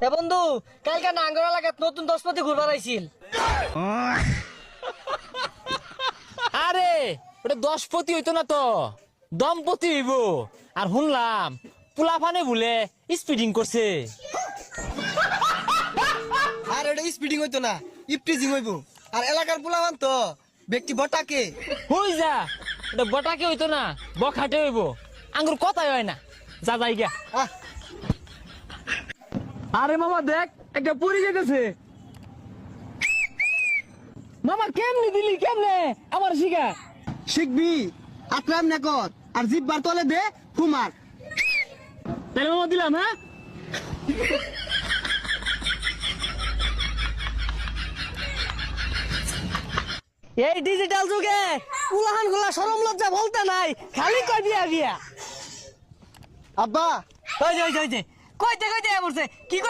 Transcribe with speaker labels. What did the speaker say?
Speaker 1: এ বন্ধু, কালকে নাঙ্গর এলাকাত নতুন দশপতি ঘুরবার আইছিল।
Speaker 2: আরে ওটা 10 পতি হইতো না তো, দম্পতি হইব। আর শুনলাম পুলাফানে বলে স্পিডিং করছে।
Speaker 3: আর এটা স্পিডিং হইতো না, ইপটিজিং হইব। আর এলাকার পোলাবান তো ব্যক্তি বটাকে
Speaker 2: হই যা, ওটা বটাকে হইতো না, বখাটে হইব। আঙ্গুর কথাই হয় না, যা যাই গা।
Speaker 3: আহ,
Speaker 2: আরে মামা দেখ, একটা পুরি যেতেছে। মামা কেমনে দিলি, কেমনে আমার শিখা।
Speaker 3: শিখবি আত্রাম না কর আর জিব্বার তলে দে ফুমার।
Speaker 2: তাহলে মামা দিলাম, হ্যাঁ।
Speaker 1: এই ডিজিটাল যুগে উলাহান গুলা শরম লজ্জা বলতে নাই, খালি কই বিয়া বিয়া।
Speaker 3: আব্বা
Speaker 1: ওই যে কইতে কইতে বলছে কি কই।